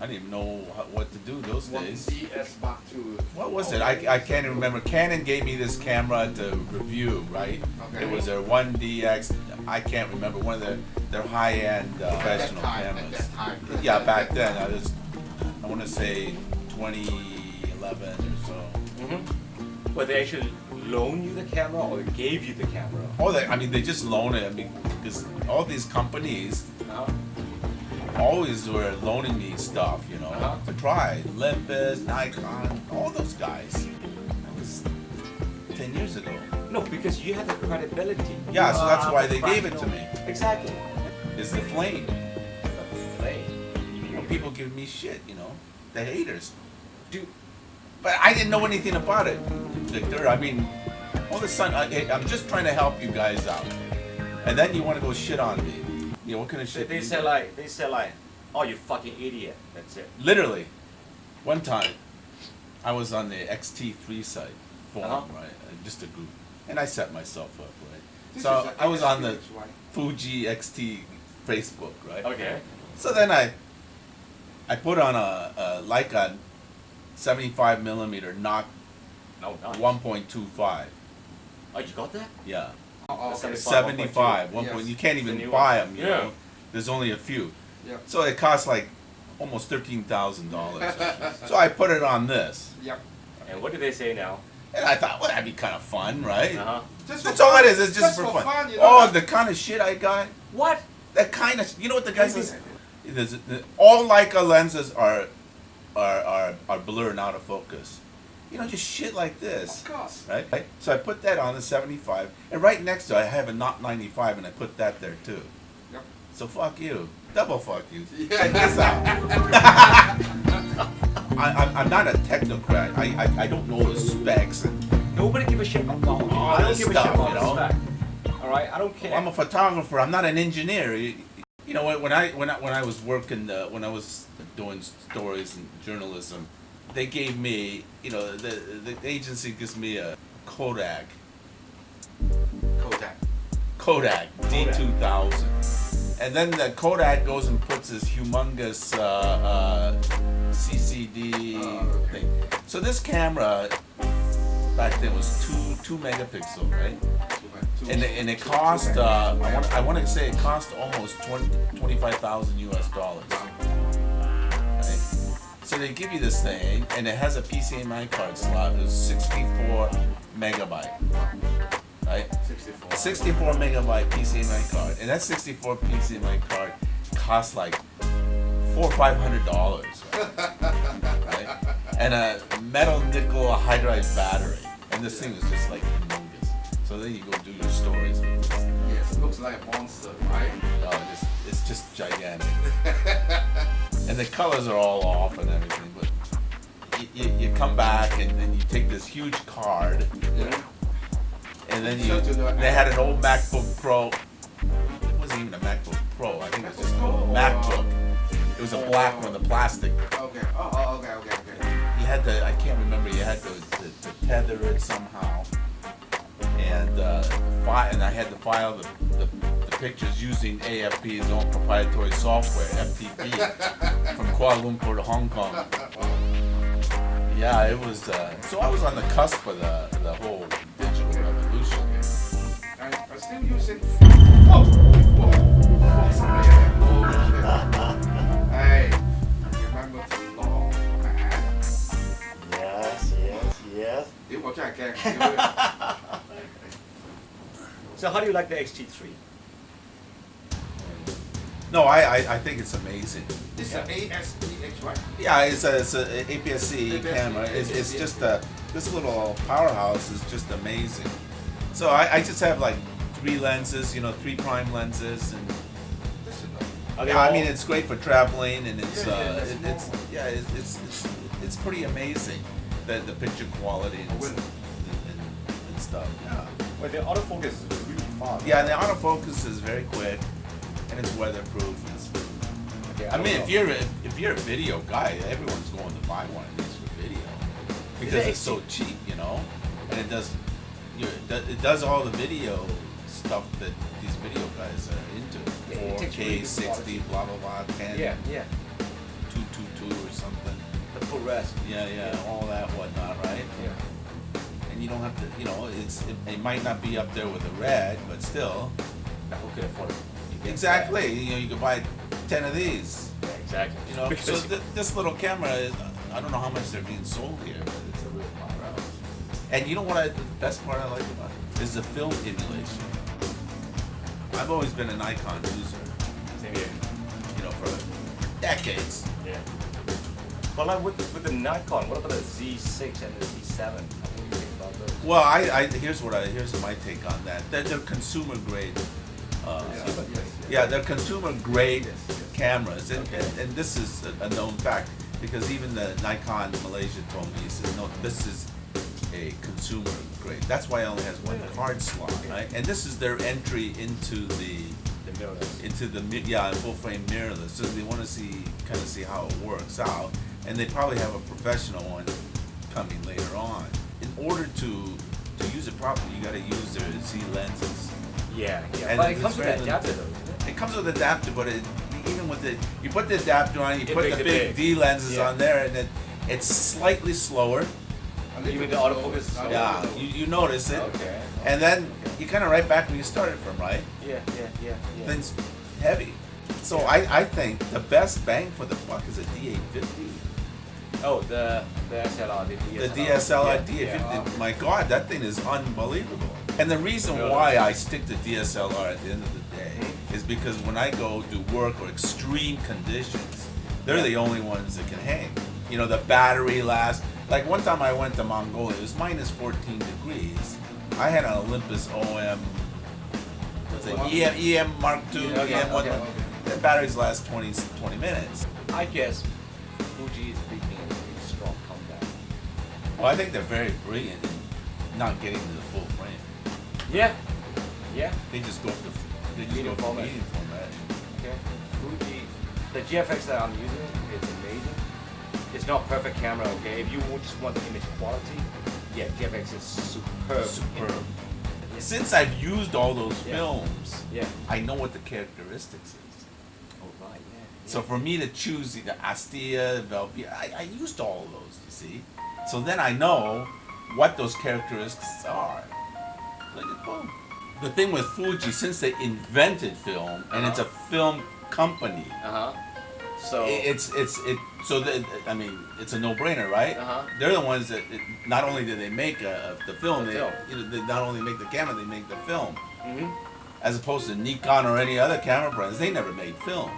I didn't even know what to do those days. 1DS Mark II. What was it? I can't even remember. Canon gave me this camera to review, right? Okay. It was their 1DX. I can't remember, one of their high-end professional cameras. At that time. Yeah, back then. I want to say 2011 or so. Mm-hmm. But they actually loan you the camera or they gave you the camera? Oh, they just loan it. I mean, because all these companies Uh-huh. always were loaning me stuff, you know, Uh-huh. to try. Olympus, Nikon, all those guys. That was 10 years ago. No, because you have the credibility. Yeah, so that's why they gave it to professional. me. Exactly. It's the flame. The flame. You know, people give me shit, you know, the haters. Dude, But I didn't know anything about it, Victor. I mean, all of a sudden, I'm just trying to help you guys out. And then you want to go shit on me. You know, what kind of shit? they say like, oh, you fucking idiot. That's it. Literally, one time, I was on the XT3 site forum, Uh-huh. right? Just a group, and I set myself up, right? This So is a I was on the ASPH, right? Fuji XT Facebook, right? Okay. So then I put on a Leica 75 millimeter knock No, not. 1.25. Oh, you got that? Yeah, Oh, okay. 75. 1. Yes. You can't The even new buy one. them. You Yeah. know, there's only a few. Yep. So it costs like almost $13,000. So I put it on this, Yep. And what do they say now? and I thought, well, that'd be kind of fun, right? Uh-huh. Just That's for all fun. it is. It's just for fun. you know? Oh, the kind of shit I got. What? That kind of. You know what the guy says? All Leica lenses are blurred and out of focus. You know, just shit like this. Of course. Right? So I put that on the 75, and right next to it, I have a Not 95, and I put that there too. Yep. So fuck you. Double fuck you. Yeah. Check this out. I'm not a technocrat. I don't know the specs. And Nobody give a shit about it. All I don't this give a stuff, shit about you the know? spec. All right, I don't care. I'm a photographer. I'm not an engineer. You know, when I was working, when I was doing stories and journalism, they gave me, you know, the agency gives me a Kodak D2000, and then the Kodak goes and puts this humongous CCD thing. So this camera back then was two megapixel, right? And it cost I want to say it cost almost $25,000 US. Right? So they give you this thing, and it has a PCMI card slot. It was 64 megabyte, right? 64 megabyte PCMI card, and that 64 PCMI card costs like $400 or $500, right? And a metal nickel hydride battery, and this thing is just like humongous. So then you go do your stories with this. Yes, it looks like a monster, right? Oh, it's just gigantic. And the colors are all off and everything, but you come back and then you take this huge card, Yeah. and then Show to the- they had an old MacBook Pro. It wasn't even a MacBook Pro. I think it was just called MacBook. It was a black one, the plastic. Okay. Oh, okay. You had to, I can't remember, you had to tether it somehow. And I had to file the pictures using AFP's own proprietary software, FTP, from Kuala Lumpur to Hong Kong. Yeah, it was, so I was on the cusp of the whole digital revolution. I'm still using. Oh, sorry. Hey, remember to log, man. Yes. 屌，我真係驚。屌 So how do you like the XT3? No, I think it's amazing. This is an ASPH, right? Yeah, it's a APS-C camera. It's just this little powerhouse is just amazing. So I just have like 3 lenses, you know, 3 prime lenses, and This is Are they yeah, I all- mean it's great for traveling, and it's Yeah, it's pretty amazing the picture quality and stuff. Yeah. Well, the autofocus is really fast. Yeah, and the autofocus is very quick, and it's weatherproof. Okay, I mean, don't if you're a video guy, everyone's going to buy one of these for video because it's so cheap, you know, and it does all the video stuff that these video guys are into. Yeah, it takes 4K, really good 60, blah blah blah, 10, Yeah. 222, full rest. Yeah, all that whatnot, right? Yeah. And you don't have to, it might not be up there with the red, but still. Now, who can afford it? Exactly. You could buy 10 of these. Yeah, exactly. So this little camera is, I don't know how much they're being sold here, but it's a real power. And you know what the best part I like about it is the film emulation. I've always been a Nikon user. Same here. For decades. Yeah. But like with the Nikon, what about the Z6 and the Z7? What do you think about those? Well, here's my take on that. They're consumer grade. They're consumer grade cameras, and this is a known fact because even the Nikon Malaysia told me, he said, no, this is a consumer grade. That's why it only has one card slot, right? And this is their entry into the mirrorless. Full frame mirrorless. So they want to see how it works out, and they probably have a professional one coming later on. In order to use it properly, you got to use their Z lenses. Yeah. And but it comes with an adapter though, isn't it? It comes with an adapter, but even with you put the adapter on, you put the big D lenses on there, and it's slightly slower. You mean the autofocus? Yeah, you notice it. Okay. And then you kind of right back where you started from, right? Yeah. Things heavy. So I think the best bang for the buck is a D850. Oh, the SLR, the DSLR. The DSLR D850. Yeah. My God, that thing is unbelievable. And the reason why I stick to DSLR at the end of the day is because when I go do work or extreme conditions, they're the only ones that can hang. The battery lasts. Like one time I went to Mongolia, it was minus 14 degrees. I had an Olympus OM, EM Mark II, EM 1. The batteries last 20 minutes. I guess Fuji is making a pretty strong comeback. Well, I think they're very brilliant in not getting to the full frame. Yeah. They just go for medium format. Okay. Fuji, the GFX that I'm using, it's amazing. It's not perfect camera, okay? If you just want the image quality, GFX is superb. Since I've used all those films, Yeah. I know what the characteristics is. Oh right, yeah. So for me to choose the Astia, Velpia, I used all of those, you see. So then I know what those characteristics are. Like, boom. The thing with Fuji, since they invented film, and it's a film company, So it's a no-brainer, right? They're the ones that not only do they make the film, they not only make the camera, they make the film. As opposed to Nikon or any other camera brands, they never made film.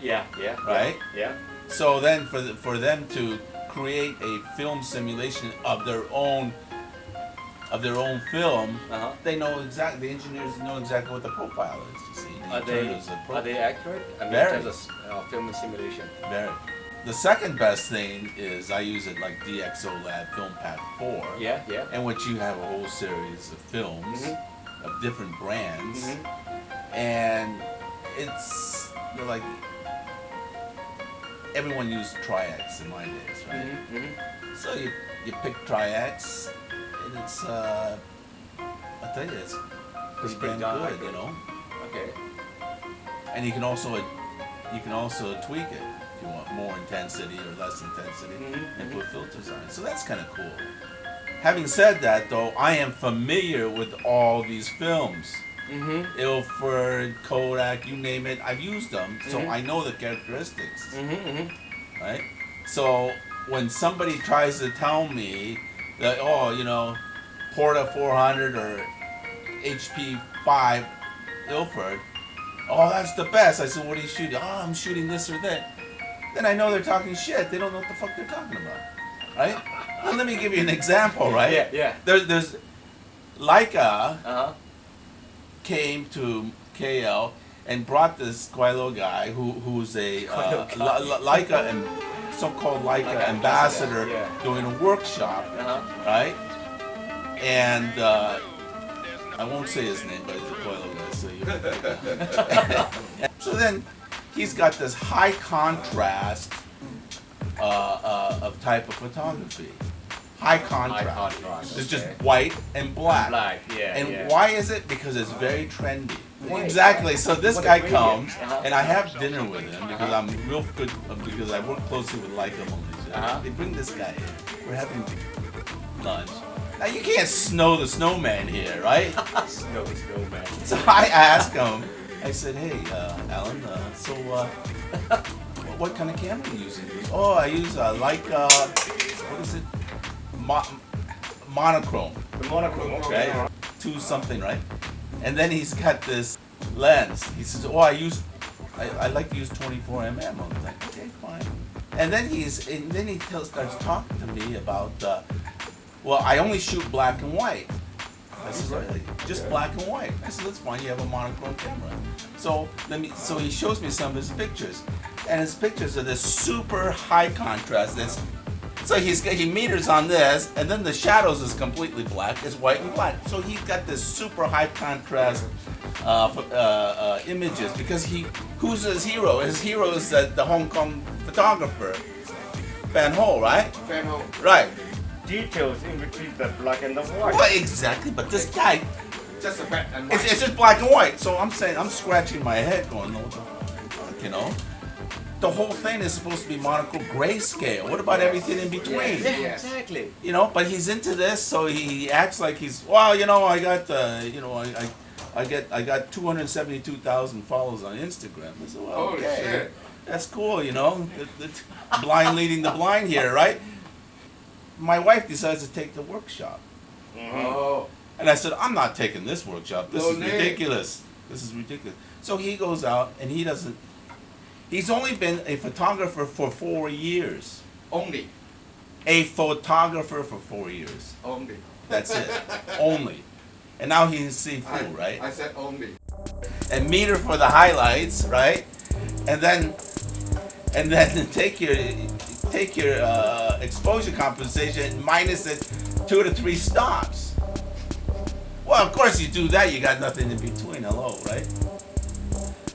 Right? Yeah. So then for them to create a film simulation of their own film, they know exactly. The engineers know exactly what the profile is. You see, Are they accurate? I mean, Very. in terms of film simulation. Very. The second best thing is I use it like DxO Lab Film Pack 4. Yeah. In which you have a whole series of films of different brands, and it's like everyone used Tri-X in my days, right? So you pick Tri-X, and it's I tell you, it's pretty damn good, Okay. And you can also tweak it if you want more intensity or less intensity, and put filters on it. So that's kind of cool. Having said that, though, I am familiar with all these films. Ilford, Kodak, you name it, I've used them, so I know the characteristics. Right? So when somebody tries to tell me that, Porta 400 or HP 5 Ilford, that's the best. I said, what are you shooting? I'm shooting this or that. Then I know they're talking shit. They don't know what the fuck they're talking about. Right? Well, let me give you an example, right? Yeah. There's Leica came to KL and brought this Guaylo guy who's a Leica and so-called Leica ambassador doing a workshop, right? And I won't say his name, but he's a Guaylo guy, so so then he's got this high contrast of type of photography. High contrast. It's just white and black. And why is it? Because it's very trendy. white. Exactly. So this What guy a gradient. comes, Uh-huh. and I have dinner with him because I'm real good because I work closely with Leica Malaysia. Uh-huh. They bring this guy in. We're having lunch. Now you can't snow the snowman here, right? Snowman. So I asked him. I said, "Hey, Alan. What kind of camera are you using?" He goes, "Oh, I use Leica. What is it? Monochrome." The monochrome. Okay. Right? 2 something, right? And then he's got this lens. He says, "Oh, I like to use 24 mm." I was like, "Okay, fine." And then he starts talking to me about, well, I only shoot black and white. I said, "Really? Just black and white?" I said, "That's fine. You have a monochrome camera." So he shows me some of his pictures, and his pictures are this super high contrast. So he meters on this, and then the shadows is completely black. It's white and black. So he's got this super high contrast images because who's his hero? His hero is the Hong Kong photographer, Van Ho, right? Fan home. Right. Details in between the black and the white. Well, exactly. But this guy, Just a black and white. it's just black and white. So I'm scratching my head, going, "No, what the fuck," you know. The whole thing is supposed to be monochrome grayscale. What about everything in between? Yeah, Yes. exactly. You know, but he's into this, so he acts like he's, well, you know, I got, I got 272,000 followers on Instagram. I said, well, Holy okay, shit. that's cool, you know, the blind leading the blind here, right? My wife decides to take the workshop, Oh. and I said, I'm not taking this workshop. This No is need. ridiculous. This is ridiculous. So he goes out, and he's only been a photographer for 4 years. Only. A photographer for 4 years. Only. That's it. Only. And now he's seafood, right? I said only. And meter for the highlights, right? And then take your exposure compensation and minus it 2 to 3 stops. Well, of course you do that, you got nothing in between. Hello, right?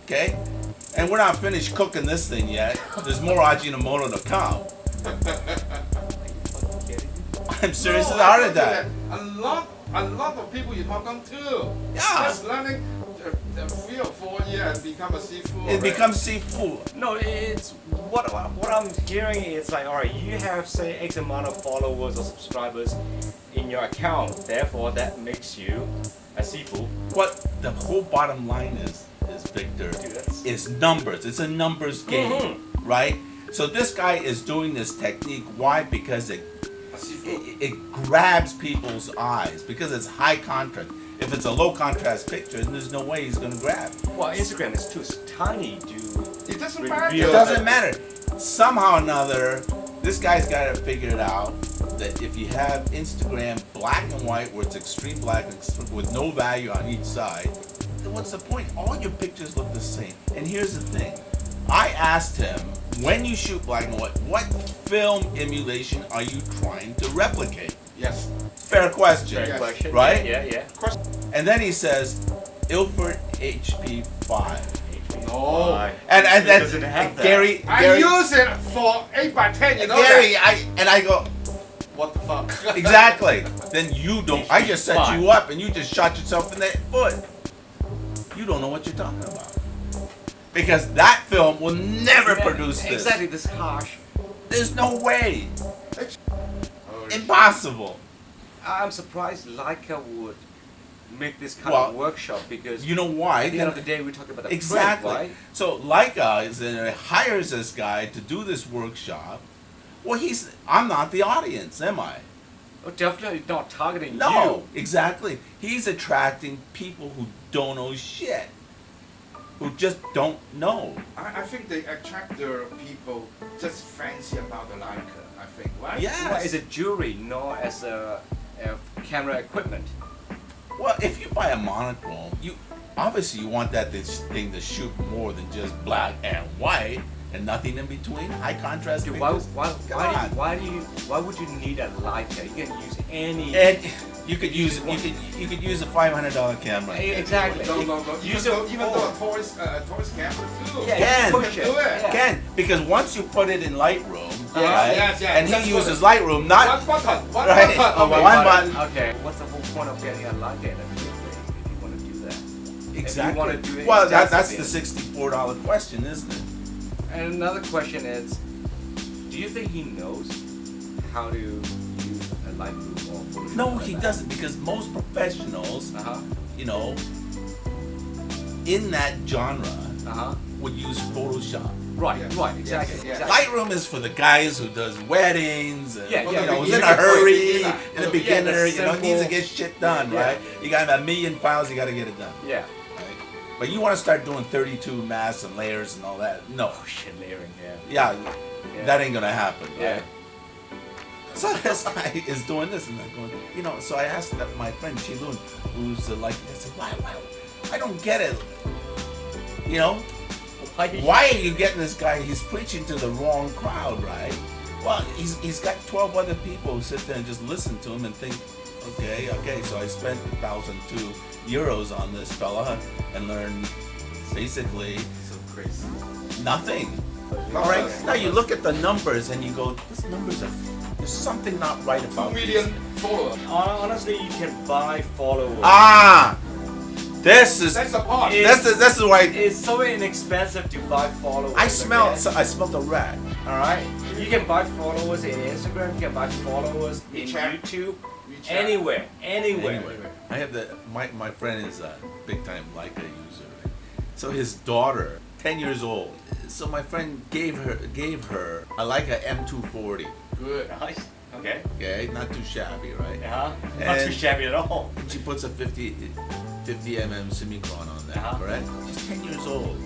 Okay? And we're not finished cooking this thing yet. There's more Ajinomoto to come. I'm serious as a heart attack. A lot of people you talk on too. Yeah. Just learning 3 or 4 years and become a seafood. It becomes seafood. No, it's what I'm hearing is like, all right, you have say X amount of followers or subscribers in your account, therefore that makes you a seafood. What the whole bottom line is Victor, is numbers. It's a numbers game, right? So this guy is doing this technique. Why? Because it grabs people's eyes because it's high contrast. If it's a low contrast picture, then there's no way he's gonna grab. Well, Instagram is too tiny to. It doesn't reveal matter. It doesn't matter. Somehow or another, this guy's got to figure it out that if you have Instagram black and white, where it's extreme black with no value on each side, then what's the point? All your pictures look the same. And here's the thing. I asked him, when you shoot black and white, what film emulation are you trying to replicate? Yes. Fair question. Fair question. Right? Yeah. And then he says, Ilford HP5. No. And It that's doesn't have that. Gary. I use it for 8x10, you know Gary, that? I go, What the fuck? exactly. Then you don't. I just set you up and you just shot yourself in the foot. You don't know what you're talking about. Because that film will never produce this. Exactly, this harsh. There's no way. Holy Impossible. I'm surprised Leica would make this kind Well, of workshop because You know why? at the end of the day we're talking about the Exactly. print, right? So Leica hires this guy to do this workshop. Well, I'm not the audience, am I? Oh, definitely not targeting No, exactly. He's attracting people who don't know shit. Who just don't know. I think they attract the people just fancy about the Leica, I think, right? you. Yes. Well, as a jewelry, not as a camera equipment. Well, if you buy a monochrome, you obviously you want this thing to shoot more than just black and white and nothing in between. High contrast Dude, pictures. why would you need a Leica? You can use any. And you could use a $500 camera. Exactly. No. Use Even it though for- a toys camera too. Yeah, Can. push it. Do it. Yeah. Again, because once you put it in Lightroom, Yeah, right, yes, and that's he what uses it- Lightroom, not One button. Right. Oh, One button. Okay. What's the whole point of getting a Leica in the first place if you want to do that? Exactly. If you want to do it well, that's the extensively. $64 question, isn't it? And another question is, do you think he knows how to use a Lightroom or Photoshop? No, like he that? doesn't, because most professionals, Uh-huh. you know, in that genre Uh-huh. would use Photoshop. Right, Yeah. right, exactly. Yeah. exactly. Lightroom is for the guys who does weddings, and, Yeah, you yeah, know, who's yeah, in yeah, a hurry, yeah, in a yeah, beginner, the you know, needs to simple- get shit done, Yeah. right? You got a million files, you got to get it done. Yeah. Right? But you want to start doing 32 masks and layers and all that? No. Oh shit, layering, yeah. Yeah, that ain't gonna happen, Yeah. right? So this guy is doing this and I'm going, you know, so I asked my friend Shilun, who's like, I said, why, I don't get it. You know, why are you getting this guy? He's preaching to the wrong crowd, right? Well, he's got 12 other people who sit there and just listen to him and think, okay, so I spent 1,002 euros on this fella and learned basically So crazy. nothing. All right, now you look at the numbers and you go, these numbers are, there's something not right 2 about million these. followers. Honestly, you can buy followers. Ah, this is That's the part. It- this is why It's so inexpensive to buy followers. I smell okay? I smelled a rat. Alright? You can buy followers in Instagram, you can buy followers in WeChat. YouTube, WeChat. anywhere. Anyway, I have my friend is a big time Leica user. Right? So his daughter, 10 years old. So my friend gave her a Leica M240. Good. Nice. Okay. Okay, not too shabby, right? Uh-huh. Not too And- shabby at all. And she puts a 50 mm Simicron on that, Uh-huh. correct? She's 10 years old.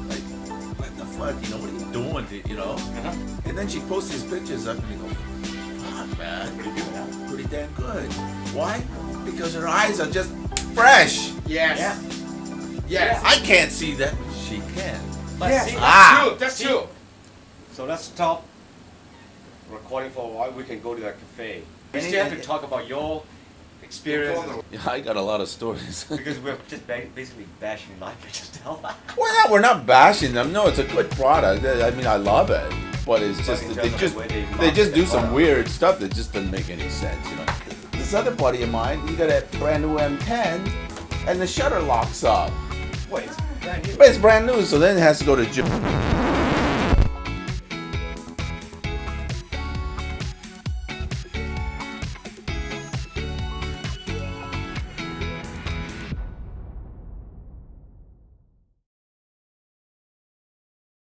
Like, what the fuck? You know, what are you doing? You know? Uh-huh. And then she posts these pictures up and you go, fuck, man. Pretty good, huh? Pretty damn good. Why? Because her eyes are just fresh. Yes. Yeah. Yes. I can't see that. She can. But Yes. see, Ah. True. That's true. so let's stop recording for a while. We can go to that cafe. We Any- still have to talk about your experience Yeah, I got a lot of stories. because we're just basically bashing Leica just now. We're not bashing them. No, it's a good product. I mean, I love it. But it's just in they terms of just the way they they just market do their some product. weird stuff that just doesn't make any sense, you know. This other buddy of mine, he got a brand new M10, and the shutter locks up. Wait, it's brand new. But it's brand new, so then it has to go to Japan.